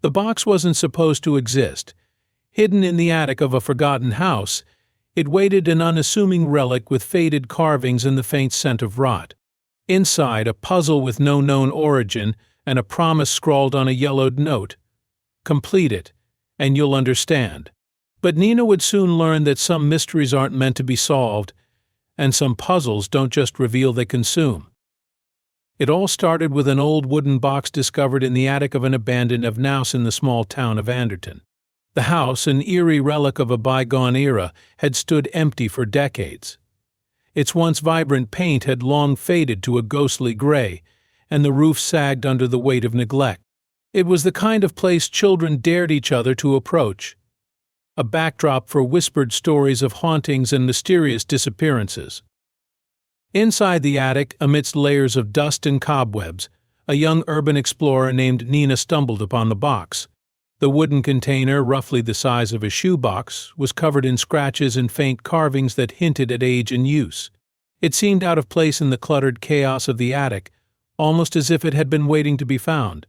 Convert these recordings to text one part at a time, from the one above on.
The box wasn't supposed to exist. Hidden in the attic of a forgotten house, it waited an unassuming relic with faded carvings and the faint scent of rot. Inside, a puzzle with no known origin and a promise scrawled on a yellowed note. Complete it, and you'll understand. But Nina would soon learn that some mysteries aren't meant to be solved, and some puzzles don't just reveal, they consume. It all started with an old wooden box discovered in the attic of an abandoned house in the small town of Anderton. The house, an eerie relic of a bygone era, had stood empty for decades. Its once vibrant paint had long faded to a ghostly gray, and the roof sagged under the weight of neglect. It was the kind of place children dared each other to approach, a backdrop for whispered stories of hauntings and mysterious disappearances. Inside the attic, amidst layers of dust and cobwebs, a young urban explorer named Nina stumbled upon the box. The wooden container, roughly the size of a shoebox, was covered in scratches and faint carvings that hinted at age and use. It seemed out of place in the cluttered chaos of the attic, almost as if it had been waiting to be found.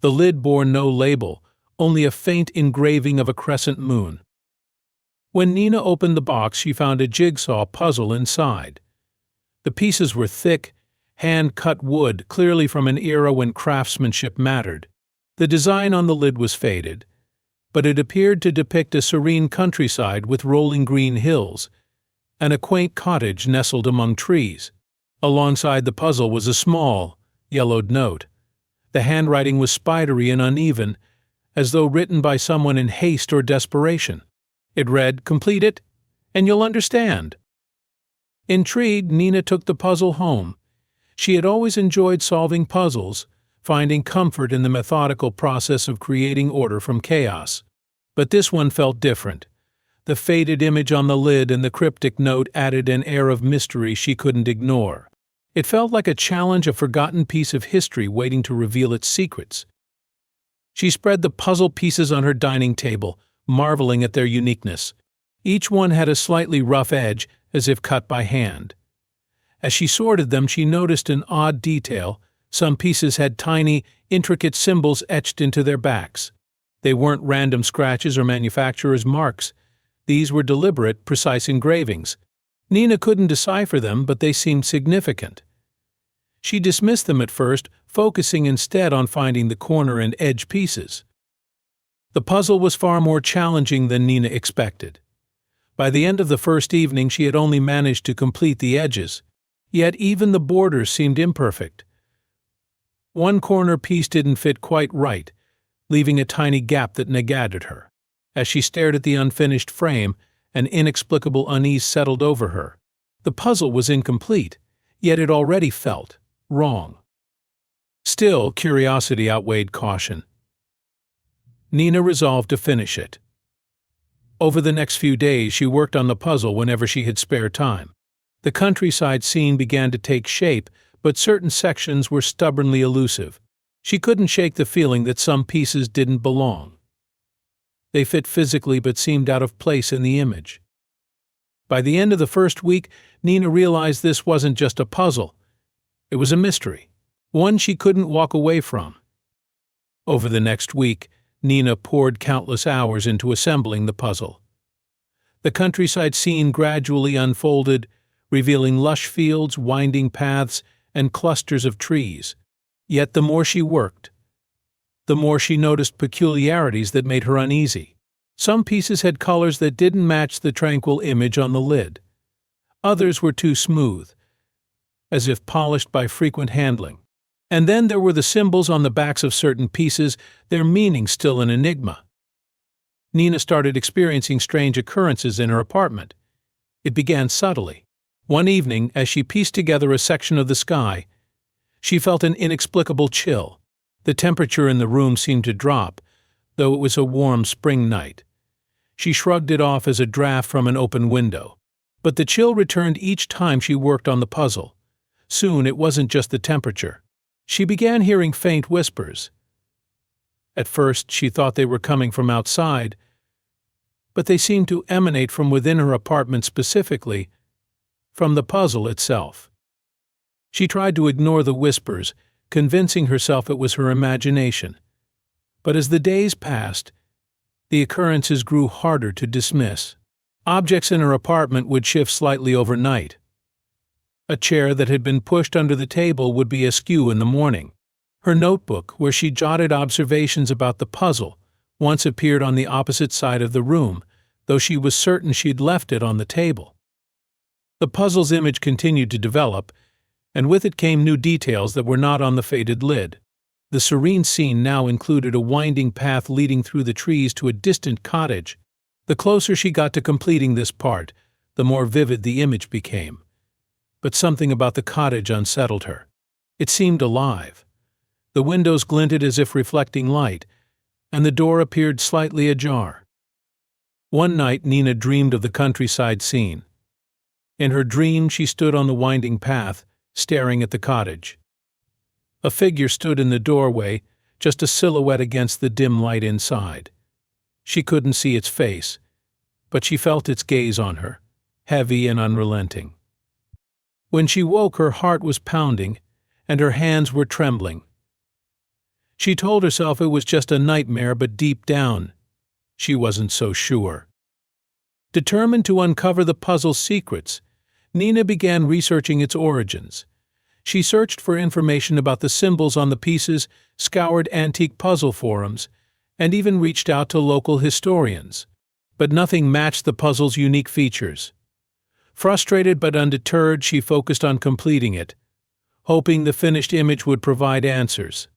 The lid bore no label, only a faint engraving of a crescent moon. When Nina opened the box, she found a jigsaw puzzle inside. The pieces were thick, hand-cut wood, clearly from an era when craftsmanship mattered. The design on the lid was faded, but it appeared to depict a serene countryside with rolling green hills and a quaint cottage nestled among trees. Alongside the puzzle was a small, yellowed note. The handwriting was spidery and uneven, as though written by someone in haste or desperation. It read, "Complete it, and you'll understand." Intrigued, Nina took the puzzle home. She had always enjoyed solving puzzles, finding comfort in the methodical process of creating order from chaos. But this one felt different. The faded image on the lid and the cryptic note added an air of mystery she couldn't ignore. It felt like a challenge, a forgotten piece of history waiting to reveal its secrets. She spread the puzzle pieces on her dining table, marveling at their uniqueness. Each one had a slightly rough edge, as if cut by hand. As she sorted them, she noticed an odd detail. Some pieces had tiny, intricate symbols etched into their backs. They weren't random scratches or manufacturer's marks. These were deliberate, precise engravings. Nina couldn't decipher them, but they seemed significant. She dismissed them at first, focusing instead on finding the corner and edge pieces. The puzzle was far more challenging than Nina expected. By the end of the first evening, she had only managed to complete the edges. Yet even the borders seemed imperfect. One corner piece didn't fit quite right, leaving a tiny gap that naggated her. As she stared at the unfinished frame, an inexplicable unease settled over her. The puzzle was incomplete, yet it already felt wrong. Still, curiosity outweighed caution. Nina resolved to finish it. Over the next few days, she worked on the puzzle whenever she had spare time. The countryside scene began to take shape, but certain sections were stubbornly elusive. She couldn't shake the feeling that some pieces didn't belong. They fit physically but seemed out of place in the image. By the end of the first week, Nina realized this wasn't just a puzzle. It was a mystery, one she couldn't walk away from. Over the next week, Nina poured countless hours into assembling the puzzle. The countryside scene gradually unfolded, revealing lush fields, winding paths, and clusters of trees. Yet the more she worked, the more she noticed peculiarities that made her uneasy. Some pieces had colors that didn't match the tranquil image on the lid. Others were too smooth, as if polished by frequent handling. And then there were the symbols on the backs of certain pieces, their meaning still an enigma. Nina started experiencing strange occurrences in her apartment. It began subtly. One evening, as she pieced together a section of the sky, she felt an inexplicable chill. The temperature in the room seemed to drop, though it was a warm spring night. She shrugged it off as a draft from an open window. But the chill returned each time she worked on the puzzle. Soon it wasn't just the temperature. She began hearing faint whispers. At first she thought they were coming from outside, but they seemed to emanate from within her apartment, specifically from the puzzle itself. She tried to ignore the whispers, convincing herself it was her imagination. But as the days passed, the occurrences grew harder to dismiss. Objects in her apartment would shift slightly overnight. A chair that had been pushed under the table would be askew in the morning. Her notebook, where she jotted observations about the puzzle, once appeared on the opposite side of the room, though she was certain she'd left it on the table. The puzzle's image continued to develop, and with it came new details that were not on the faded lid. The serene scene now included a winding path leading through the trees to a distant cottage. The closer she got to completing this part, the more vivid the image became. But something about the cottage unsettled her. It seemed alive. The windows glinted as if reflecting light, and the door appeared slightly ajar. One night Nina dreamed of the countryside scene. In her dream she stood on the winding path, staring at the cottage. A figure stood in the doorway, just a silhouette against the dim light inside. She couldn't see its face, but she felt its gaze on her, heavy and unrelenting. When she woke, her heart was pounding, and her hands were trembling. She told herself it was just a nightmare, but deep down, she wasn't so sure. Determined to uncover the puzzle's secrets, Nina began researching its origins. She searched for information about the symbols on the pieces, scoured antique puzzle forums, and even reached out to local historians. But nothing matched the puzzle's unique features. Frustrated but undeterred, she focused on completing it, hoping the finished image would provide answers.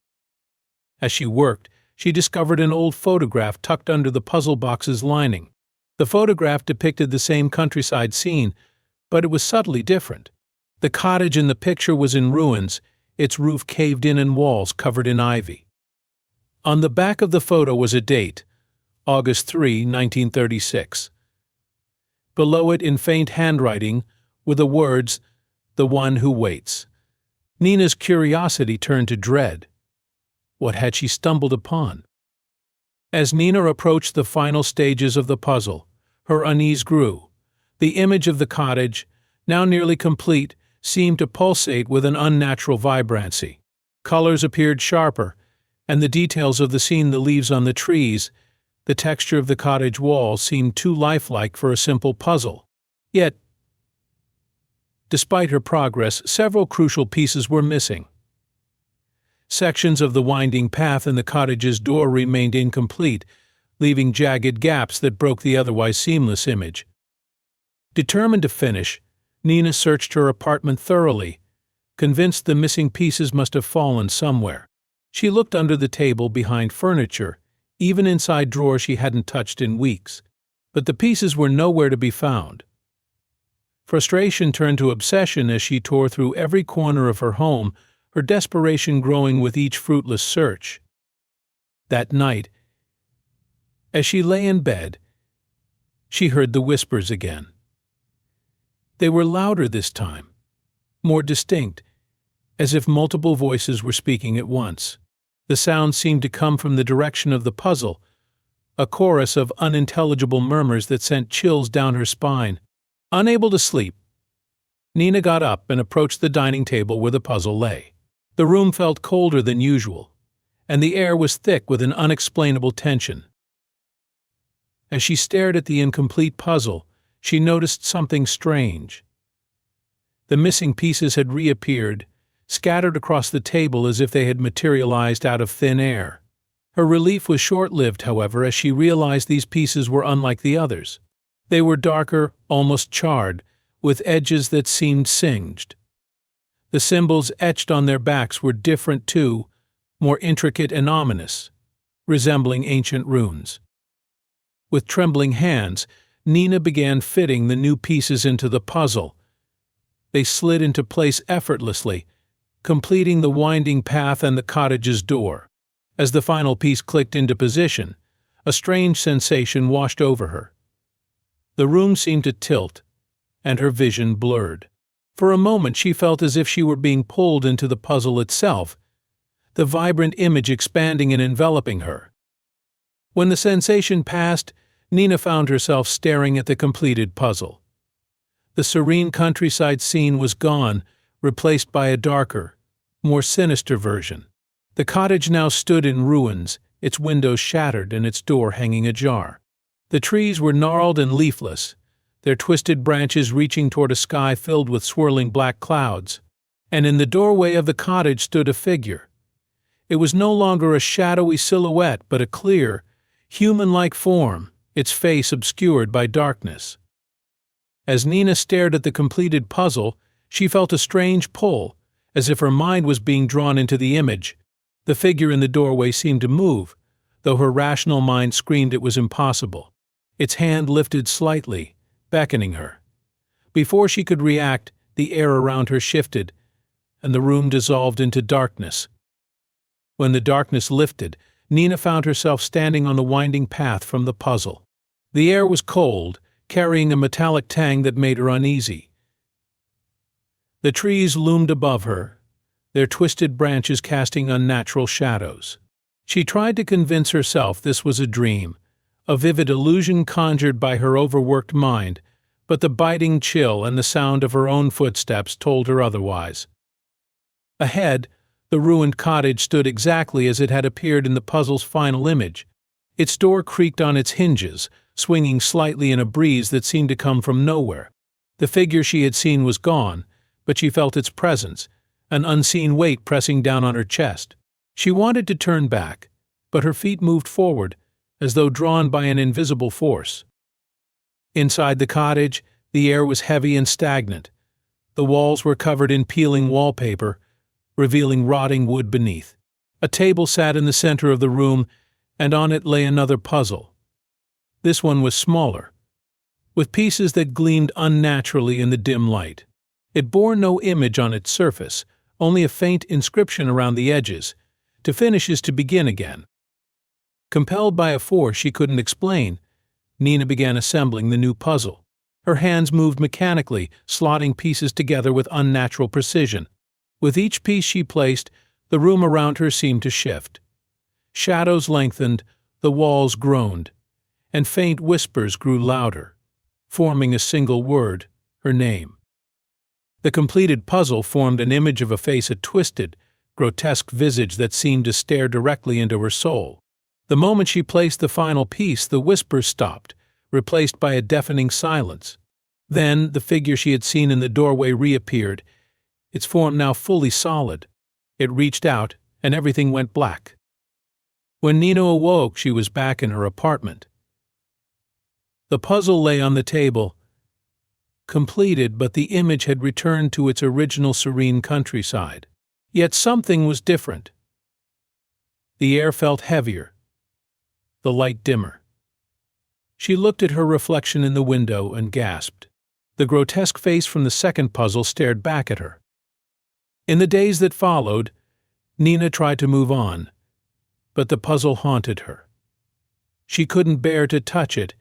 As she worked, she discovered an old photograph tucked under the puzzle box's lining. The photograph depicted the same countryside scene, but it was subtly different. The cottage in the picture was in ruins, its roof caved in and walls covered in ivy. On the back of the photo was a date, August 3, 1936. Below it, in faint handwriting, were the words, "The one who waits." Nina's curiosity turned to dread. What had she stumbled upon? As Nina approached the final stages of the puzzle, her unease grew. The image of the cottage, now nearly complete, seemed to pulsate with an unnatural vibrancy. Colors appeared sharper, and the details of the scene, the leaves on the trees, the texture of the cottage wall, seemed too lifelike for a simple puzzle. Yet, despite her progress, several crucial pieces were missing. Sections of the winding path and the cottage's door remained incomplete, leaving jagged gaps that broke the otherwise seamless image. Determined to finish, Nina searched her apartment thoroughly, convinced the missing pieces must have fallen somewhere. She looked under the table, behind furniture, even inside drawers she hadn't touched in weeks, but the pieces were nowhere to be found. Frustration turned to obsession as she tore through every corner of her home, her desperation growing with each fruitless search. That night, as she lay in bed, she heard the whispers again. They were louder this time, more distinct, as if multiple voices were speaking at once. The sound seemed to come from the direction of the puzzle, a chorus of unintelligible murmurs that sent chills down her spine. Unable to sleep, Nina got up and approached the dining table where the puzzle lay. The room felt colder than usual, and the air was thick with an unexplainable tension. As she stared at the incomplete puzzle, she noticed something strange. The missing pieces had reappeared, scattered across the table as if they had materialized out of thin air. Her relief was short-lived, however, as she realized these pieces were unlike the others. They were darker, almost charred, with edges that seemed singed. The symbols etched on their backs were different too, more intricate and ominous, resembling ancient runes. With trembling hands, Nina began fitting the new pieces into the puzzle. They slid into place effortlessly, completing the winding path and the cottage's door. As the final piece clicked into position, a strange sensation washed over her. The room seemed to tilt, and her vision blurred. For a moment she felt as if she were being pulled into the puzzle itself, the vibrant image expanding and enveloping her. When the sensation passed, Nina found herself staring at the completed puzzle. The serene countryside scene was gone, replaced by a darker, more sinister version. The cottage now stood in ruins, its windows shattered and its door hanging ajar. The trees were gnarled and leafless, their twisted branches reaching toward a sky filled with swirling black clouds. And in the doorway of the cottage stood a figure. It was no longer a shadowy silhouette, but a clear, human-like form, its face obscured by darkness. As Nina stared at the completed puzzle, she felt a strange pull, as if her mind was being drawn into the image. The figure in the doorway seemed to move, though her rational mind screamed it was impossible. Its hand lifted slightly, beckoning her. Before she could react, the air around her shifted, and the room dissolved into darkness. When the darkness lifted, Nina found herself standing on the winding path from the puzzle. The air was cold, carrying a metallic tang that made her uneasy. The trees loomed above her, their twisted branches casting unnatural shadows. She tried to convince herself this was a dream, a vivid illusion conjured by her overworked mind, but the biting chill and the sound of her own footsteps told her otherwise. Ahead, the ruined cottage stood exactly as it had appeared in the puzzle's final image. Its door creaked on its hinges, swinging slightly in a breeze that seemed to come from nowhere. The figure she had seen was gone, but she felt its presence, an unseen weight pressing down on her chest. She wanted to turn back, but her feet moved forward, as though drawn by an invisible force. Inside the cottage, the air was heavy and stagnant. The walls were covered in peeling wallpaper, revealing rotting wood beneath. A table sat in the center of the room, and on it lay another puzzle. This one was smaller, with pieces that gleamed unnaturally in the dim light. It bore no image on its surface, only a faint inscription around the edges. To finish is to begin again. Compelled by a force she couldn't explain, Nina began assembling the new puzzle. Her hands moved mechanically, slotting pieces together with unnatural precision. With each piece she placed, the room around her seemed to shift. Shadows lengthened, the walls groaned, and faint whispers grew louder, forming a single word, her name. The completed puzzle formed an image of a face, a twisted, grotesque visage that seemed to stare directly into her soul. The moment she placed the final piece, the whispers stopped, replaced by a deafening silence. Then the figure she had seen in the doorway reappeared, its form now fully solid. It reached out, and everything went black. When Nina awoke, she was back in her apartment. The puzzle lay on the table, completed, but the image had returned to its original serene countryside. Yet something was different. The air felt heavier, the light dimmer. She looked at her reflection in the window and gasped. The grotesque face from the second puzzle stared back at her. In the days that followed, Nina tried to move on, but the puzzle haunted her. She couldn't bear to touch it,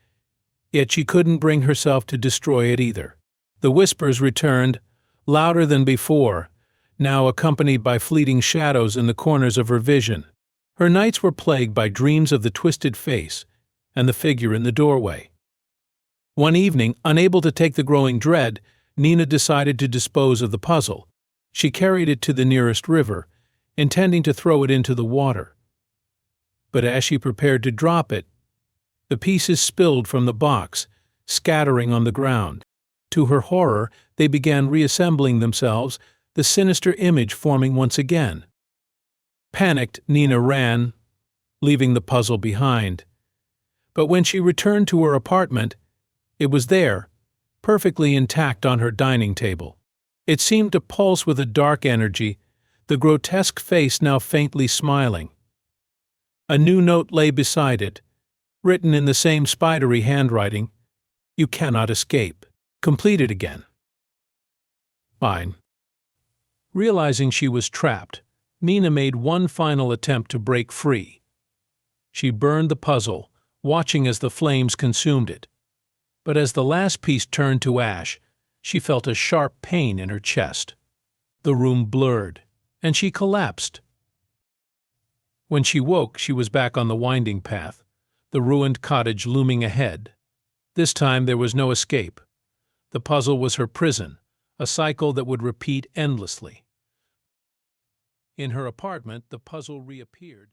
yet she couldn't bring herself to destroy it either. The whispers returned, louder than before, now accompanied by fleeting shadows in the corners of her vision. Her nights were plagued by dreams of the twisted face and the figure in the doorway. One evening, unable to take the growing dread, Nina decided to dispose of the puzzle. She carried it to the nearest river, intending to throw it into the water. But as she prepared to drop it, the pieces spilled from the box, scattering on the ground. To her horror, they began reassembling themselves, the sinister image forming once again. Panicked, Nina ran, leaving the puzzle behind. But when she returned to her apartment, it was there, perfectly intact on her dining table. It seemed to pulse with a dark energy, the grotesque face now faintly smiling. A new note lay beside it, written in the same spidery handwriting, "You cannot escape. Complete it again." Fine. Realizing she was trapped, Nina made one final attempt to break free. She burned the puzzle, watching as the flames consumed it. But as the last piece turned to ash, she felt a sharp pain in her chest. The room blurred, and she collapsed. When she woke, she was back on the winding path, the ruined cottage looming ahead. This time there was no escape. The puzzle was her prison, a cycle that would repeat endlessly. In her apartment, the puzzle reappeared.